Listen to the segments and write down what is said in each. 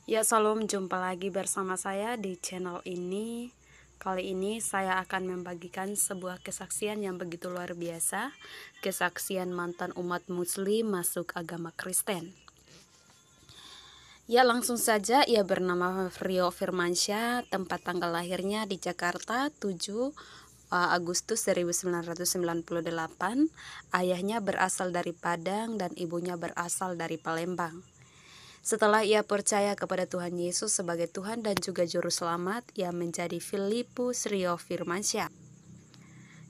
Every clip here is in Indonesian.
Ya, salam, jumpa lagi bersama saya di channel ini. Kali ini saya akan membagikan sebuah kesaksian yang begitu luar biasa. Kesaksian mantan umat muslim masuk agama Kristen. Ya, langsung saja, ia bernama Rio Firmansyah, tempat tanggal lahirnya di Jakarta 7 Agustus 1998. Ayahnya berasal dari Padang dan ibunya berasal dari Palembang. Setelah ia percaya kepada Tuhan Yesus sebagai Tuhan dan juga Juru Selamat, ia menjadi Filipus Rio Firmansyah.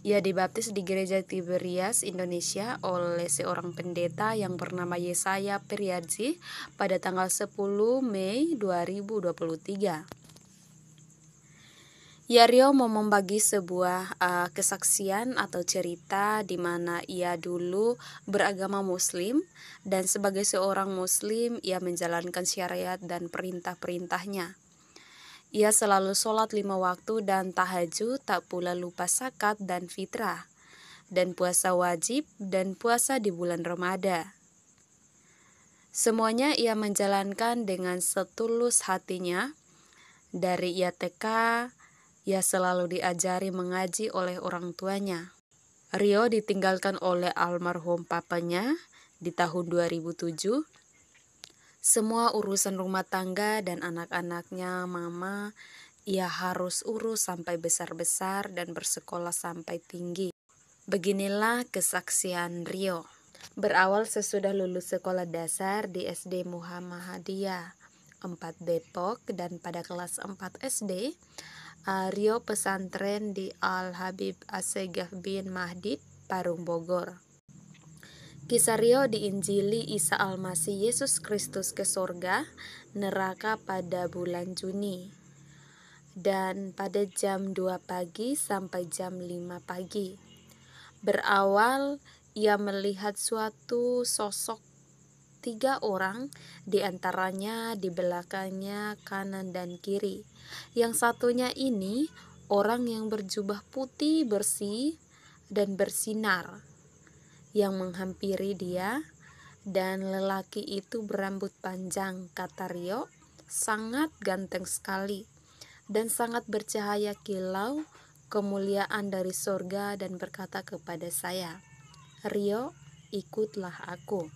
Ia dibaptis di Gereja Tiberias, Indonesia oleh seorang pendeta yang bernama Yesaya Priadzi pada tanggal 10 Mei 2023. Ya, Rio mau membagi sebuah kesaksian atau cerita di mana ia dulu beragama Muslim, dan sebagai seorang Muslim ia menjalankan syariat dan perintah-perintahnya. Ia selalu sholat 5 waktu dan tahajud, tak pula lupa zakat dan fitrah, dan puasa wajib dan puasa di bulan Ramadan. Semuanya ia menjalankan dengan setulus hatinya. Dari ia TK, ia selalu diajari mengaji oleh orang tuanya. Rio ditinggalkan oleh almarhum papanya di tahun 2007. Semua urusan rumah tangga dan anak-anaknya mama ia harus urus sampai besar-besar dan bersekolah sampai tinggi. Beginilah kesaksian Rio. Berawal sesudah lulus sekolah dasar di SD Muhammadiyah 4 Depok, dan pada kelas 4 SD Rio pesantren di Al-Habib Assegaf bin Mahdi, Parung, Bogor. Kisah Rio diinjili Isa Al-Masih Yesus Kristus ke sorga, neraka pada bulan Juni, dan pada jam 2 pagi sampai jam 5 pagi. Berawal ia melihat suatu sosok 3 orang, diantaranya di belakangnya kanan dan kiri. Yang satunya ini orang yang berjubah putih bersih dan bersinar yang menghampiri dia, dan lelaki itu berambut panjang, kata Rio, sangat ganteng sekali dan sangat bercahaya kilau kemuliaan dari sorga, dan berkata kepada saya, "Rio, ikutlah aku."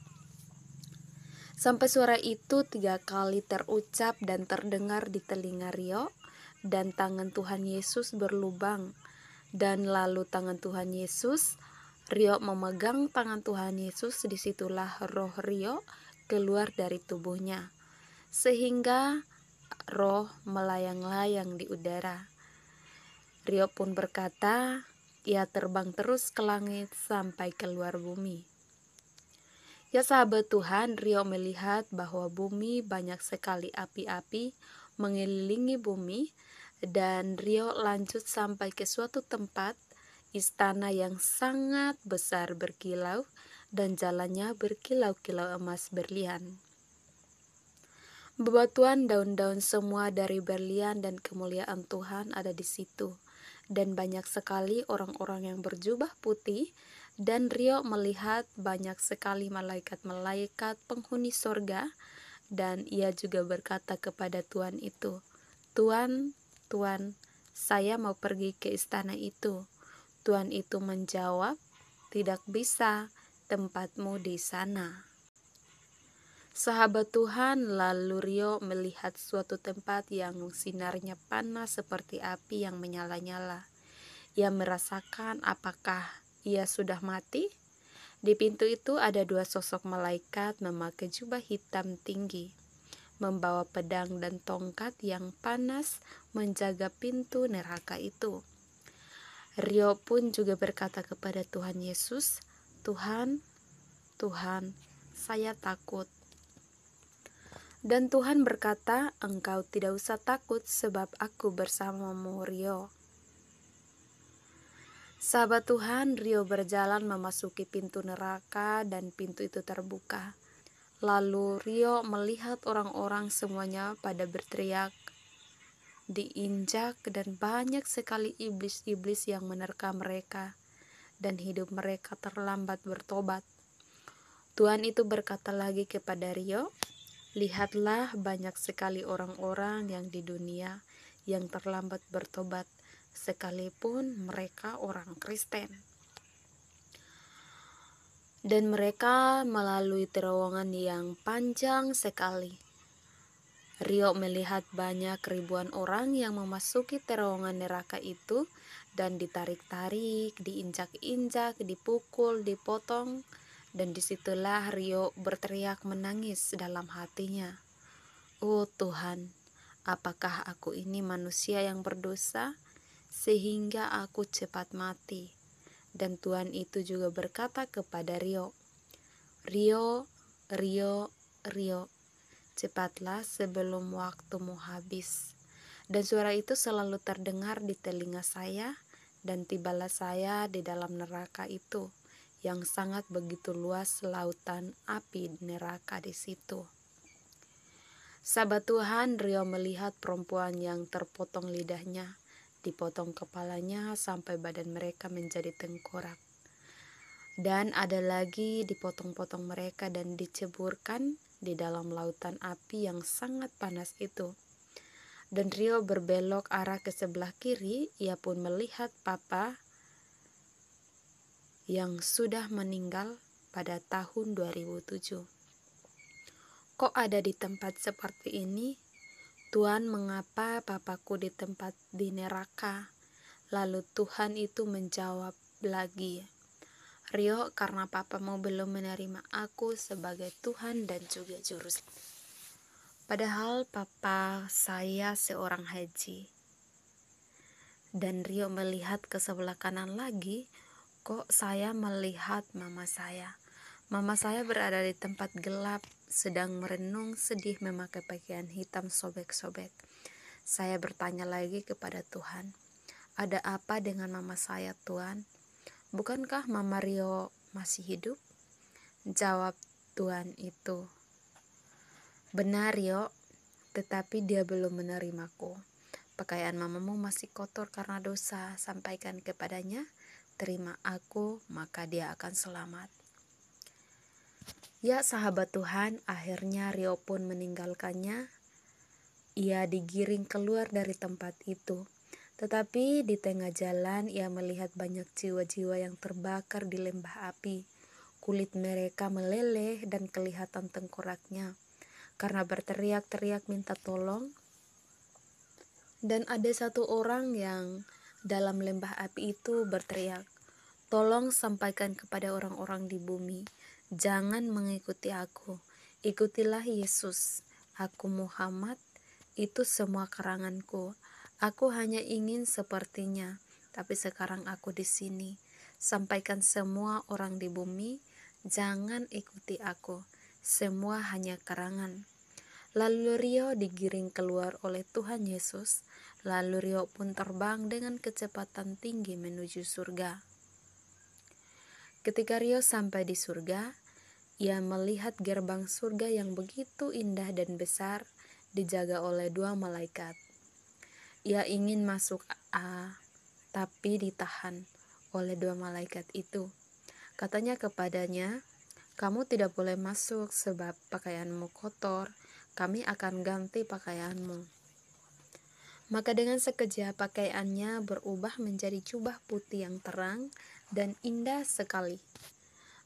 Sampai suara itu 3 kali terucap dan terdengar di telinga Rio, dan tangan Tuhan Yesus berlubang. Dan lalu tangan Tuhan Yesus, Rio memegang tangan Tuhan Yesus, disitulah roh Rio keluar dari tubuhnya, sehingga roh melayang-layang di udara. Rio pun berkata, ia terbang terus ke langit sampai keluar bumi. Ya sahabat Tuhan, Rio melihat bahwa bumi banyak sekali api-api mengelilingi bumi, dan Rio lanjut sampai ke suatu tempat, istana yang sangat besar berkilau, dan jalannya berkilau-kilau emas berlian. Bebatuan, daun-daun semua dari berlian, dan kemuliaan Tuhan ada di situ, dan banyak sekali orang-orang yang berjubah putih. Dan Rio melihat banyak sekali malaikat-malaikat penghuni sorga, dan ia juga berkata kepada Tuhan itu, "Tuhan, Tuhan, saya mau pergi ke istana itu." Tuhan itu menjawab, "Tidak bisa, tempatmu di sana." Sahabat Tuhan, lalu Rio melihat suatu tempat yang sinarnya panas seperti api yang menyala-nyala. Ia merasakan apakah ia sudah mati. Di pintu itu ada 2 sosok malaikat memakai jubah hitam tinggi, membawa pedang dan tongkat yang panas menjaga pintu neraka itu. Rio pun juga berkata kepada Tuhan Yesus, "Tuhan, Tuhan, saya takut." Dan Tuhan berkata, "Engkau tidak usah takut, sebab aku bersamamu, Rio." Sahabat Tuhan, Rio berjalan memasuki pintu neraka, dan pintu itu terbuka. Lalu Rio melihat orang-orang semuanya pada berteriak, diinjak, dan banyak sekali iblis-iblis yang menerka mereka, dan hidup mereka terlambat bertobat. Tuhan itu berkata lagi kepada Rio, Lihatlah, banyak sekali orang-orang yang di dunia yang terlambat bertobat, sekalipun mereka orang Kristen. Dan mereka melalui terowongan yang panjang sekali. Rio melihat banyak ribuan orang yang memasuki terowongan neraka itu dan ditarik-tarik, diinjak-injak, dipukul, dipotong. Dan disitulah Rio berteriak menangis dalam hatinya. Oh Tuhan, apakah aku ini manusia yang berdosa sehingga aku cepat mati? Dan Tuhan itu juga berkata kepada Rio, Rio, Rio, Rio, cepatlah sebelum waktumu habis. Dan suara itu selalu terdengar di telinga saya, dan tibalah saya di dalam neraka itu, yang sangat begitu luas lautan api neraka di situ. Sahabat Tuhan, Rio melihat perempuan yang terpotong lidahnya, dipotong kepalanya sampai badan mereka menjadi tengkorak. Dan ada lagi dipotong-potong mereka dan diceburkan di dalam lautan api yang sangat panas itu. Dan Rio berbelok arah ke sebelah kiri, ia pun melihat Papa yang sudah meninggal pada tahun 2007. Kok ada di tempat seperti ini? Tuhan, mengapa papaku di tempat di neraka? Lalu Tuhan itu menjawab lagi, Rio, karena papamu belum menerima aku sebagai Tuhan dan juga Juru Selamat. Padahal papa saya seorang haji. Dan Rio melihat ke sebelah kanan lagi, kok saya melihat mama saya. Mama saya berada di tempat gelap, sedang merenung sedih memakai pakaian hitam sobek-sobek. Saya bertanya lagi kepada Tuhan, ada apa dengan mama saya, Tuhan? Bukankah Mama Rio masih hidup? Jawab Tuhan itu, benar Rio, tetapi dia belum menerimaku. Pakaian mamamu masih kotor karena dosa, sampaikan kepadanya, terima aku, maka dia akan selamat. Ya sahabat Tuhan, akhirnya Rio pun meninggalkannya. Ia digiring keluar dari tempat itu. Tetapi di tengah jalan ia melihat banyak jiwa-jiwa yang terbakar di lembah api. Kulit mereka meleleh dan kelihatan tengkoraknya karena berteriak-teriak minta tolong. Dan ada satu orang yang dalam lembah api itu berteriak, tolong sampaikan kepada orang-orang di bumi, jangan mengikuti aku, ikutilah Yesus. Aku Muhammad, itu semua karanganku. Aku hanya ingin sepertinya, tapi sekarang aku di sini. Sampaikan semua orang di bumi, jangan ikuti aku. Semua hanya karangan. Lalu Rio digiring keluar oleh Tuhan Yesus. Lalu Rio pun terbang dengan kecepatan tinggi menuju surga. Ketika Rio sampai di surga, ia melihat gerbang surga yang begitu indah dan besar, dijaga oleh 2 malaikat. Ia ingin masuk tapi ditahan oleh 2 malaikat itu. Katanya kepadanya, kamu tidak boleh masuk sebab pakaianmu kotor, kami akan ganti pakaianmu. Maka dengan sekejap pakaiannya berubah menjadi jubah putih yang terang dan indah sekali.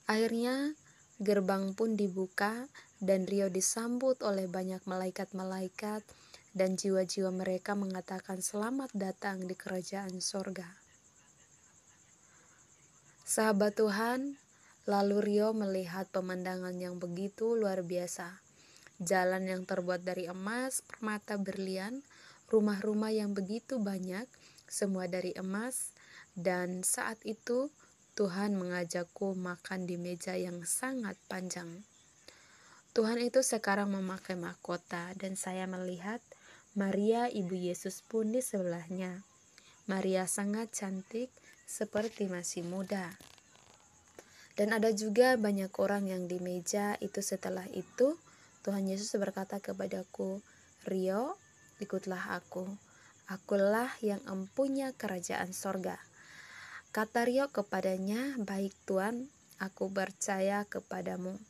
Akhirnya gerbang pun dibuka dan Rio disambut oleh banyak malaikat-malaikat dan jiwa-jiwa mereka mengatakan selamat datang di kerajaan sorga. Sahabat Tuhan, lalu Rio melihat pemandangan yang begitu luar biasa. Jalan yang terbuat dari emas, permata berlian, rumah-rumah yang begitu banyak, semua dari emas. Dan saat itu Tuhan mengajakku makan di meja yang sangat panjang. Tuhan itu sekarang memakai mahkota dan saya melihat Maria ibu Yesus pun di sebelahnya. Maria sangat cantik seperti masih muda. Dan ada juga banyak orang yang di meja itu. Setelah itu Tuhan Yesus berkata kepadaku, Rio, ikutlah aku. Akulah yang empunya kerajaan sorga. Kata Rio kepadanya, baik Tuhan, aku percaya kepadamu.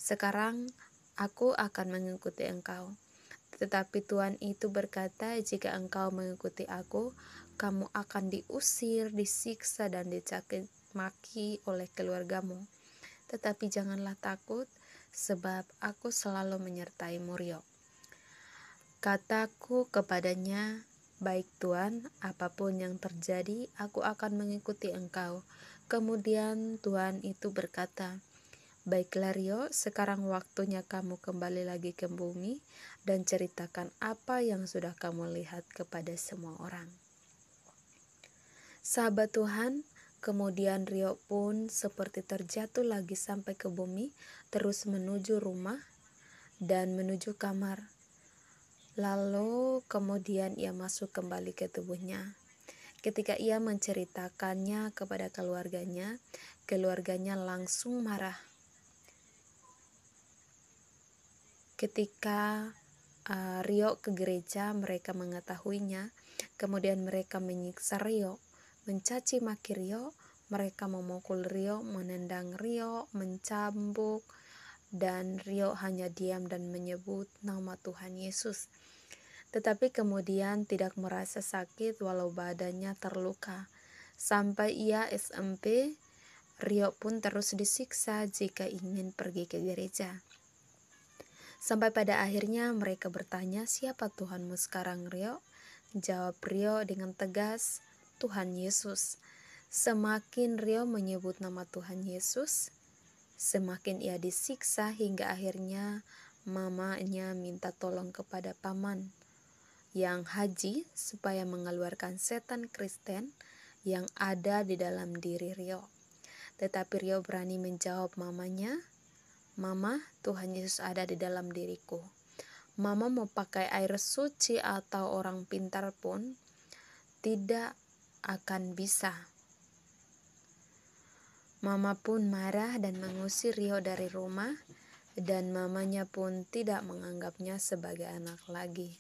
Sekarang aku akan mengikuti engkau. Tetapi Tuhan itu berkata, jika engkau mengikuti aku, kamu akan diusir, disiksa, dan dicaci maki oleh keluargamu. Tetapi janganlah takut, sebab aku selalu menyertai-mu, Rio. Kataku kepadanya, baik Tuhan, apapun yang terjadi, aku akan mengikuti engkau. Kemudian Tuhan itu berkata, baiklah Rio, sekarang waktunya kamu kembali lagi ke bumi dan ceritakan apa yang sudah kamu lihat kepada semua orang. Sahabat Tuhan, kemudian Rio pun seperti terjatuh lagi sampai ke bumi, terus menuju rumah dan menuju kamar. Lalu kemudian ia masuk kembali ke tubuhnya. Ketika ia menceritakannya kepada keluarganya langsung marah. Ketika Rio ke gereja, mereka mengetahuinya, kemudian mereka menyiksa Rio, mencaci maki Rio, mereka memukul Rio, menendang Rio, mencambuk, dan Rio hanya diam dan menyebut nama Tuhan Yesus. Tetapi kemudian tidak merasa sakit walau badannya terluka. Sampai ia SMP, Rio pun terus disiksa jika ingin pergi ke gereja. Sampai pada akhirnya mereka bertanya, siapa Tuhanmu sekarang, Rio? Jawab Rio dengan tegas, Tuhan Yesus. Semakin Rio menyebut nama Tuhan Yesus, semakin ia disiksa hingga akhirnya mamanya minta tolong kepada paman yang haji supaya mengeluarkan setan Kristen yang ada di dalam diri Rio. Tetapi Rio berani menjawab mamanya, Mama, Tuhan Yesus ada di dalam diriku. Mama mau pakai air suci atau orang pintar pun tidak akan bisa. Mama pun marah dan mengusir Rio dari rumah, dan mamanya pun tidak menganggapnya sebagai anak lagi.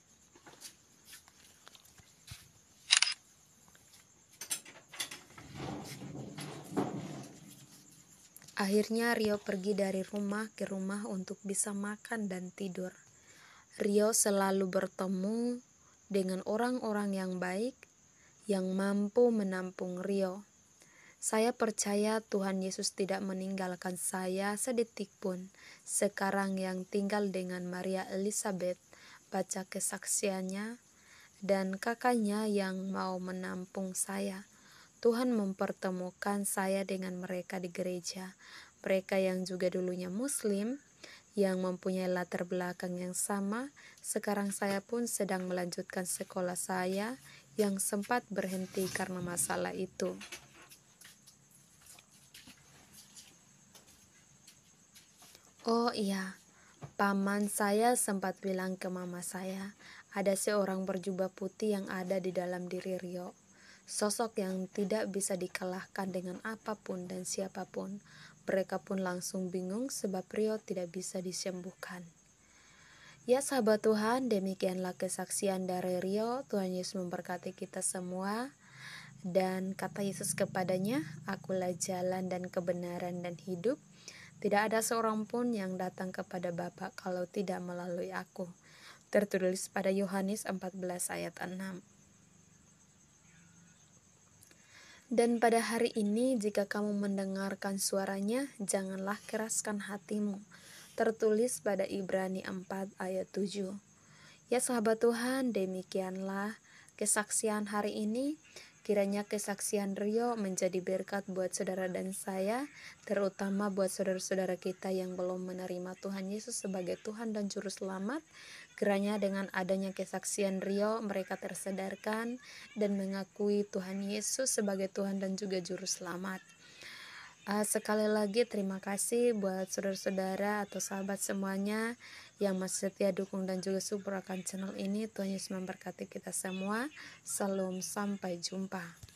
Akhirnya Rio pergi dari rumah ke rumah untuk bisa makan dan tidur. Rio selalu bertemu dengan orang-orang yang baik yang mampu menampung Rio. Saya percaya Tuhan Yesus tidak meninggalkan saya sedetik pun. Sekarang yang tinggal dengan Maria Elizabeth, baca kesaksiannya, dan kakaknya yang mau menampung saya. Tuhan mempertemukan saya dengan mereka di gereja. Mereka yang juga dulunya Muslim, yang mempunyai latar belakang yang sama. Sekarang saya pun sedang melanjutkan sekolah saya yang sempat berhenti karena masalah itu. Oh iya, paman saya sempat bilang ke mama saya, ada seorang berjubah putih yang ada di dalam diri Rio. Sosok yang tidak bisa dikalahkan dengan apapun dan siapapun. Mereka pun langsung bingung sebab Rio tidak bisa disembuhkan. Ya sahabat Tuhan, demikianlah kesaksian dari Rio. Tuhan Yesus memberkati kita semua. Dan kata Yesus kepadanya, akulah jalan dan kebenaran dan hidup. Tidak ada seorang pun yang datang kepada Bapa kalau tidak melalui aku. Tertulis pada Yohanes 14 ayat 6. Dan pada hari ini jika kamu mendengarkan suaranya, janganlah keraskan hatimu. Tertulis pada Ibrani 4 ayat 7. Ya sahabat Tuhan, demikianlah kesaksian hari ini. Kiranya kesaksian Rio menjadi berkat buat saudara dan saya, terutama buat saudara-saudara kita yang belum menerima Tuhan Yesus sebagai Tuhan dan Juru Selamat. Kiranya dengan adanya kesaksian Rio, mereka tersadarkan dan mengakui Tuhan Yesus sebagai Tuhan dan juga Juru Selamat. Sekali lagi terima kasih buat saudara-saudara atau sahabat semuanya yang masih setia dukung dan juga support akan channel ini. Tuhan Yesus memberkati kita semua. Salam, sampai jumpa.